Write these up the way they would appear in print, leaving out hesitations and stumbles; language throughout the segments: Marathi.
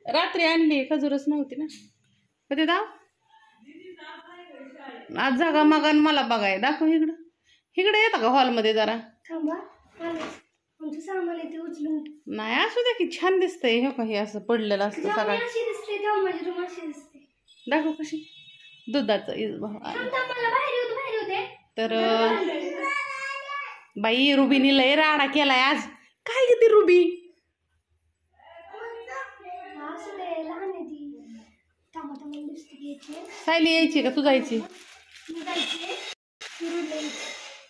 रात्री आणली खजूरच नव्हती ना. कधी दाव आज जागा मागा मला बघाय दाखव इकडं. इकडे येता का हॉलमध्ये जरा. नाही असू दे की छान दिसतंय. हे का हे असं पडलेलं असतं सगळं. दाखव कशी दुधाचं. तर बाई रुबीने लय राडा केलाय आज. काय किती रुबी सायली यायची का तू जायची.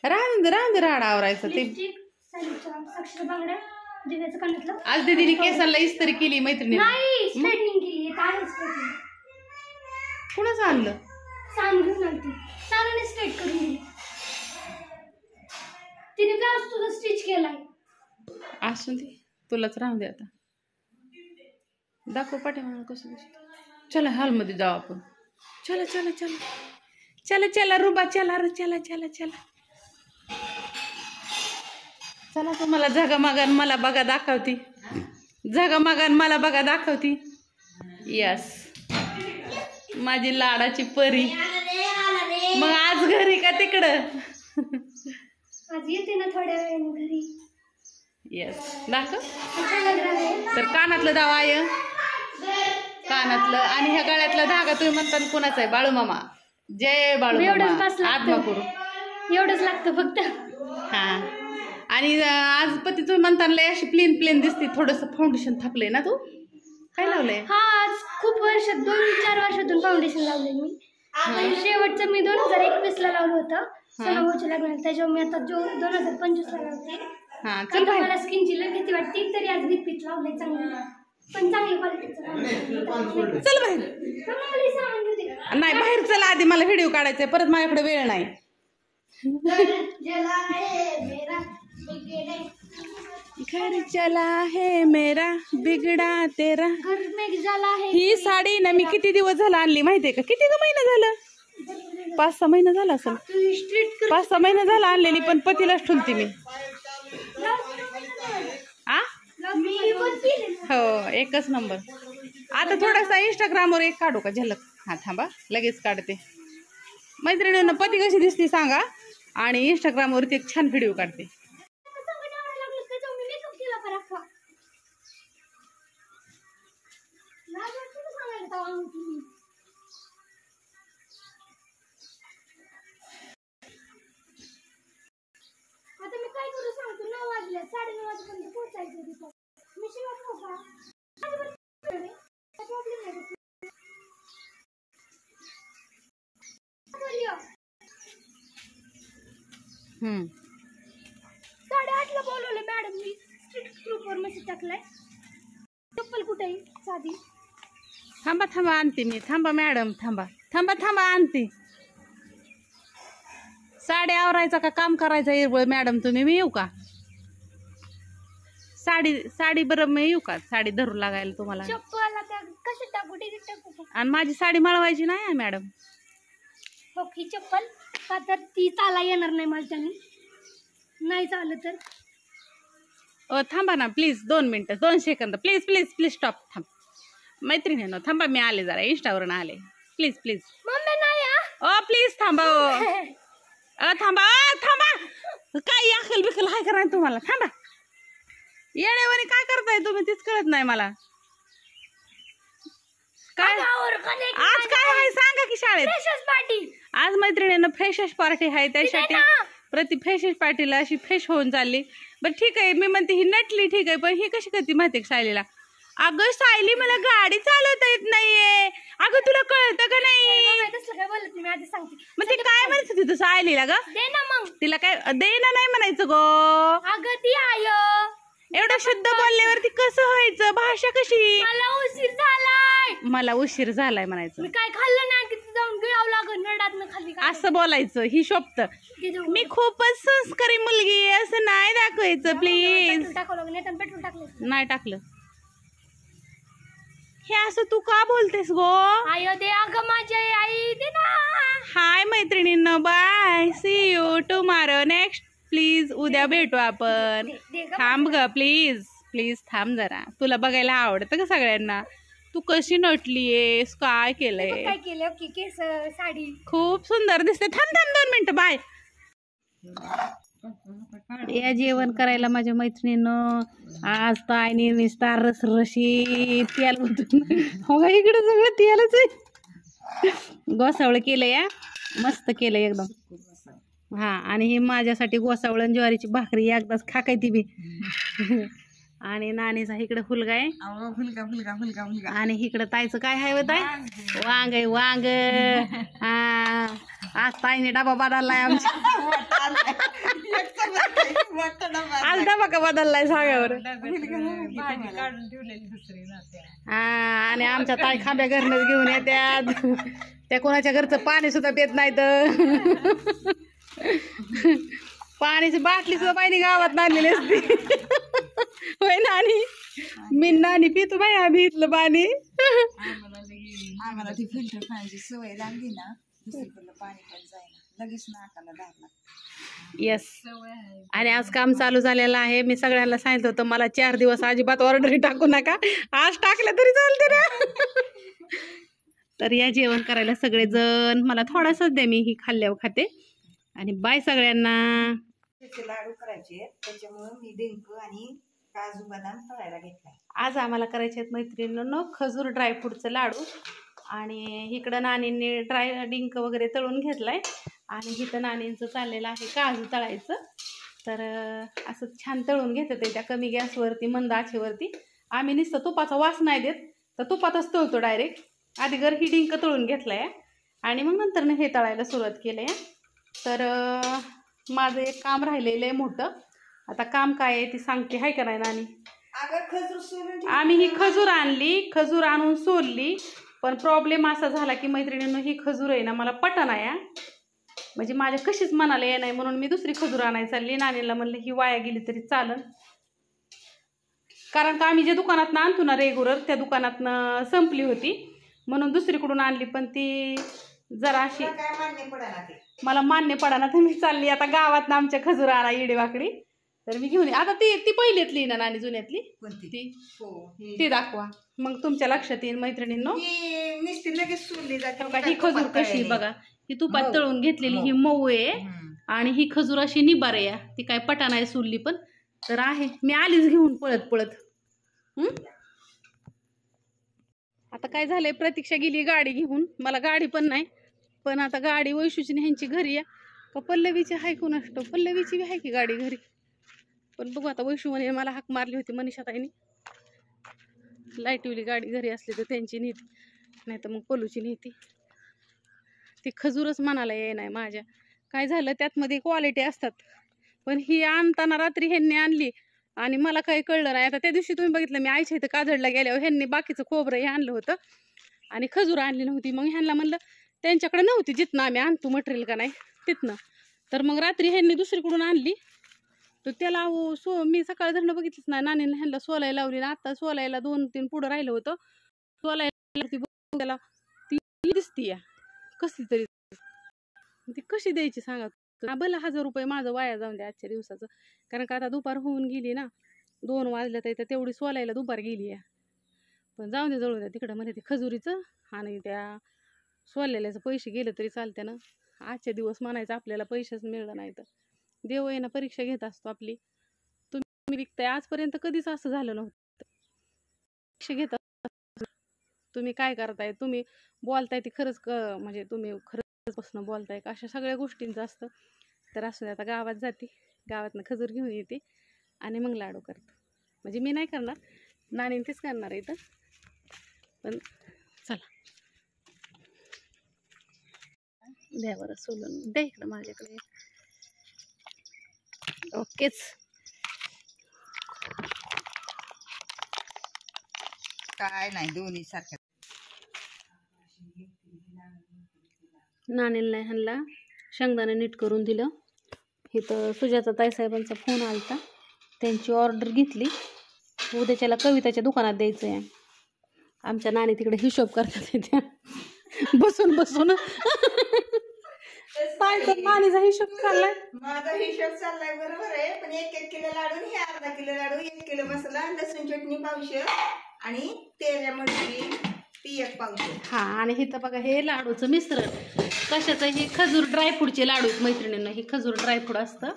राहून दे राडा आवरायचं ते. आज दीदीने केसाला इस्त्री केली मैत्रिणी. कुणाच आणलं. तिने ब्लाउज तुझा स्टिच केलाय. असून दे तुलाच राहून दे आता. दाखव पाठीमागं कसं दिसतं. चला हॉलमध्ये जाऊ आपण. चला चला चला चला चला रुबा चला रे चला चला चला चला. तुम्हाला झगामागान मला बघा दाखवती. झगामागान मला बघा दाखवती. यस माझी लाडाची परी. मग आज घरी का तिकडं. आज येते ना थोड्या वेळाने घरी. यस दाखव. तर कानातलं दावा आहे. कानातलं आणि ह्या गळ्यातला धागा तुम्ही म्हणता कुणाचा आहे. बाळू मामा. जय बाळू मामा. आत्मा करू एवढंच लागतं फक्त. हा आणि आज पती तुम्ही म्हणता अशी प्लेन प्लेन दिसते. थोडंसं फाउंडेशन थापलंय ना तू. काय लावलंय. हा आज खूप वर्षात 2-4 वर्षातून फाउंडेशन लावलंय मी. शेवटचं मी 2021 ला लावलं होतं सणाभाऊच्या लग्नाला. त्याच्यावर मी आता 2025 ला लावते. हा चल मला स्किनची लग भीती वाटते तरी आज रिपीट लावलंय चांगलं पण चांगली क्वालिटीचं. चल बाहेर. नाही बाहेर चला आधी मला व्हिडिओ काढायचा परत माझ्याकडे वेळ नाही. घर चला है मेरा बिगडा तेरा. ही साडी ना मी किती दिवस झाला आणली माहितीये का. किती महिना झालं. 5-6 महिने झाला असेल. 5-6 महिने झाला आणलेली पण पतीलाच ठुलती मी. आ हो एकच नंबर. आता थोडासा इंस्टाग्रामवर एक काढू का झलक. हा थांबा लगेच काढते. मैत्रिणींना पती कशी दिसते सांगा आणि इंस्टाग्रामवरती एक छान व्हिडिओ काढते. आता मी काय करू सांगतो. 9 वाजले 9:30 वाजेपर्यंत पोहोचायचं तिथं. मी शिवाय खाऊ का. हम्म 8:30 ला बोलवलं मॅडम. मी स्ट्रीट ग्रुपवर मेसेज टाकलाय. चप्पल कुठे आहे साधी. थांबा थांबा आणते मी. थांबा मॅडम थांबा थांबा थांबा आणते. साडी आवरायचा का काम करायचं इरबळ मॅडम तुम्ही. मी येऊ का. साडी बरं मी येऊ का. साडी धरू लागायला तुम्हाला. चप्पल आता कशी टाकू. डिलीट टाकू. आणि माझी साडी मळवायची नाही मॅडम. हो ही चप्पल का तर ती चाला येणार नाही माझ्यानी. नाही चाललं तर थांबा ना प्लीज 2 मिनिटं 2 second please please please stop. थांब मैत्रिणींनो थांबा. मी आले जरा इंस्टावरून आले. Please please. मम्मी नाही प्लीज थांबा. थांबा थांबा. काय अकल बिकल हाय का नाही तुम्हाला. थांबा. येण्यावानी काय करताय तुम्ही तीच कळत नाही मला. काय आज काय आहे सांगा की शाळेत. Freshers party. आज मैत्रिणींना फ्रेशर्स पार्टी आहे. त्यासाठी प्रति फ्रेशर्स पार्टीला अशी फ्रेश होऊन चालली. बरं ठीक आहे मी म्हणते ही नटली ठीक आहे पण ही कशी करते माहिती आहे सायलीला. अगं सायली मला गाडी चालवता येत नाहीये. अगं तुला कळतं का नाही. मग ते काय म्हणत होती तू सायलीला ग. दे ना मग. तिला काय दे ना नाही म्हणायचं गो. अगं ती आय एवढं शुद्ध बोलल्यावरती कसं व्हायचं. भाषा कशी. मला उशीर झालाय म्हणायचं. मी काय खाल्लं नाही की जाऊन गिळावं लागल नडातनं खाली. असं बोलायचं. ही शोभत. मी खूपच संस्कारी मुलगी असं नाही दाखवायचं प्लीज. पेट्रोल टाकलं नाही टाकलं. हे असं तू का बोलतेस गो. आय दे अगं माझी आई दे ना. हाय मैत्रिणींनो bye. See you tomorrow next. Please उद्या भेटू आपण. थांब ग प्लीज प्लीज थांब जरा. तुला बघायला आवडतं का सगळ्यांना. तू कशी नटलीयेस, काय केलंय? काय केलं की केस साडी खूप सुंदर दिसते. थांब 2 मिनिटं. बाय. या जेवण करायला माझ्या मैत्रिणीनं आज ताईने निस्ता रसरशी तेल हो का इकडे सगळं तेलच आहे. गोसावळ केलं या, मस्त केलं एकदम. हा आणि हे माझ्यासाठी गोसावळ ज्वारीची भाकरी एकदाच खाकाय ती बी. आणि नानीचा इकडे फुलगा आहे. आणि इकडं ताईचं काय आहे होत आहे? वांग आहे वांग. हा आज ताईने डबा बदललाय आमच्या. आज डबा का बदललाय सांगावर. हा आणि आमच्या ताई खांब्या घरनच घेऊन येत्यात. त्या कोणाच्या घरचं पाणी सुद्धा पित नाहीत. पाण्याची बाटली सुद्धा पाणी गावात आणलेली असते. होय नानी? मी नानी पितो बाई आम्ही इथलं पाणी. आम्हाला ती फिल्टर पाण्याची सवय लागली ना, दुसरीकडलं पाणी पण जाईना, लगेच नाकाला लागला. येस. आणि आज काम चालू झालेलं आहे. मी सगळ्यांना सांगितलं होतं मला 4 दिवस अजिबात ऑर्डर टाकू नका. आज टाकलं तरी चालते ना. तर या जेवण करायला सगळेजण. मला थोडासाच द्या, मी ही खाल्ल्यावर खाते. आणि बाय सगळ्यांना. त्याचे लाडू करायचे, त्याच्यामुळे मी डिंक आणि काजू बदाम तळायला घेतलाय. आज आम्हाला करायचे आहेत मैत्रिणींनो खजूर ड्रायफ्रूटचं लाडू. आणि इकडं नानींनी डिंक वगैरे तळून घेतलाय. आणि इथं नानींचं चाललेलं आहे काजू तळायचं. तर असं छान तळून घेतात त्या कमी गॅसवरती, मंद आचेवरती. आम्ही नुसतं तुपाचा वास नाही देत, तर तुपातच तळतो डायरेक्ट. आधी ही डिंक तळून घेतलाय आणि मग नंतर हे तळायला सुरुवात केली आहे. तर माझं एक काम राहिलेलं आहे मोठं. आता काम काय आहे ती सांगते, हाय का नाही नानी? आम्ही ही खजूर आणली, खजूर आणून सोलली. पण प्रॉब्लेम असा झाला की मैत्रिणींनो ही खजूर आहे ना मला पटना या, म्हणजे माझ्या कशीच मनाला ये नाही. म्हणून मी दुसरी खजूर आणायला चालली. नानीला म्हणलं ही वाया गेली तरी चालन, कारण का आम्ही जे दुकानातनं आणतो ना रेग्युलर त्या दुकानातनं संपली होती म्हणून दुसरीकडून आणली. पण ती जरा अशी मला मान्य पडा तर मी चालली आता गावात ना आमच्या खजूर आणा इडे वाकडी. तर मी घेऊन आता ती पहिल्यातली ना नानी जुन्यातली ती दाखवा मग तुमच्या लक्षात येईल मैत्रिणींनो. ही खजूर कशी बघा, ही तुपात तळून घेतलेली, ही मऊ आहे. आणि ही खजूर अशी निबार आहे, ती काय पटा नाही सोलली पण. तर आहे मी आलीच घेऊन पळत पळत. आता काय झालंय, प्रतीक्षा गेली गाडी घेऊन. मला गाडी पण नाही, पण आता गाडी वैशूची ह्यांची घरी या का पल्लवीची आहे कोणास ठाऊक. पल्लवीची बी आहे की गाडी घरी, पण बघू आता. वैशू म्हणे मला हाक मारली होती मनीषा ताईनी, लाईटवली गाडी घरी असली तर त्यांची नीती, नाही तर मग पल्लूची नीती. ती खजूरच मनाला ये नाही माझ्या. काय झालं त्यात मध्ये क्वालिटी असतात, पण ही आणताना रात्री ह्यांनी आणली आणि मला काही कळलं नाही. आता त्या दिवशी तुम्ही बघितलं मी आईच्या इथं काजळला गेल्यावर ह्यांनी बाकीचं खोबरं हे आणलं होतं आणि खजूर आणली नव्हती. मग ह्यांना म्हणलं त्यांच्याकडे नव्हती जिथनं आम्ही आणतो मटेरियल का नाही तिथनं. तर मग रात्री ह्यांनी दुसरीकडून आणली. तर त्याला मी सकाळ धरणं बघितलंच नाही. नानीला ह्यांना सोलायला लावली ना, आता सोलायला 2-3 पुढं राहिलं होतं. सोलायला त्याला ती दिसती या कसली तरी, ती कशी द्यायची सांगा. भला 1000 रुपये माझं वाया जाऊन द्या आजच्या दिवसाचं, कारण का आता दुपार होऊन गेली ना, 2 वाजल्या तर तेवढी सोलायला दुपार गेली या. पण जाऊन दे जळून द्या तिकडं म्हणजे ते खजुरीचं आणि त्या सोललेल्याचं पैसे गेले तरी चालते ना. आजच्या दिवस म्हणायचं आपल्याला पैसेच मिळलं नाही तर देव आहे ना, परीक्षा घेत असतो आपली. तुम्ही विकताय, आजपर्यंत कधीच असं झालं नव्हतं. परीक्षा घेत तुम्ही काय करताय, तुम्ही बोलताय ती खरंच म्हणजे तुम्ही खरंच पासून बोलताय का, अशा सगळ्या गोष्टींचं असतं. तर असं आता गावात जाते, गावातनं खजूर घेऊन येते आणि मग लाडू करतो. म्हणजे मी नाही करणार, नानी तेच करणार आहे इथं. पण चला द्या बरं सोलून, द्या इकडं माझ्याकडे. ओकेच. काय नाही दोन्ही सारख्या. नानीला ह्यांना शेंगदाणे नीट करून दिलं. इथं सुजाता ताईसाहेबांचा फोन आलता, त्यांची ऑर्डर घेतली. उद्याच्याला कविताच्या दुकानात द्यायचं आहे. आमच्या नानी तिकडे हिशोब करतात त्या बसून बसून. नानीचा हिशोब चाललाय, माझा हिशोब चाललाय बरोबर आहे. पण 1-1 किलो लाडू, हे अर्धा किलो लाडू, 1 किलो मसाला, लसूण चटणी पावशेर आणि त्याच्यामध्ये ती एक पावशेर. हा आणि इथं बघा हे लाडूचं मिश्रण कशाचं, हे खजूर ड्रायफ्रूटचे लाडू आहेत मैत्रिणींना. हे खजूर ड्रायफ्रूट असतं,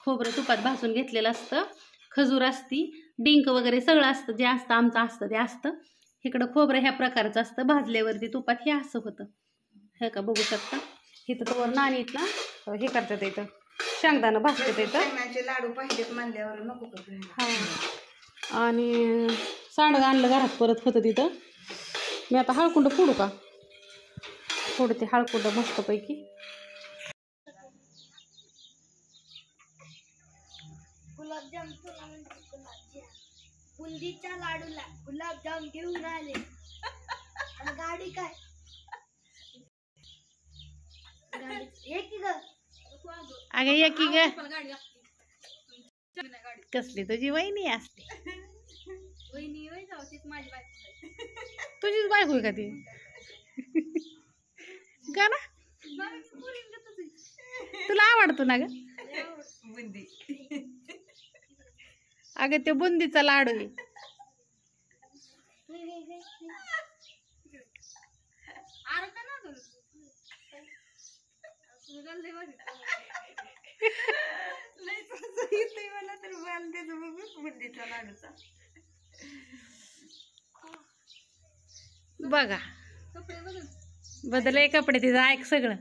खोबरं तुपात भाजून घेतलेलं असतं, खजूर असती, डिंक वगैरे सगळं असतं, जे असतं आमचं असतं ते असतं. इकडं खोबरं ह्या प्रकारचं असतं, भाजल्यावरती तुपात हे असं होतं. हे का बघू शकता. इथं तर नाणीत ना हे करतात इथं शेंगदाणा भाजतात इथं. शेंगदाण्याचे लाडू पाहिजेत म्हणल्यावर नको का तुम्ही? हा आणि सांडगं आणलं घरात परत होतं तिथं. मी आता हळकुंड फोडू का, फोडते हळकुंड मस्तपैकी. गुलाबजाम तुला म्हणते गुलाबजाम, बुंदीच्या लाडूला गुलाबजाम घेऊन आले. आणि गाडी काय गाडी एक ग अगं ये की ग, कसली तुझी वहिनी असते. वहिनी होय जाऊ तीच माझी बायको आहे. तुझीच बायको आहे का ती? का ना, तुला आवडतो ना ग बुंदी. अगं ते बुंदीचा लाडू आहे. मला तर बोल त्याचं बघू बुंदीचा लाडूचा. बघा बदलले कपडे तिचं, ऐक सगळं.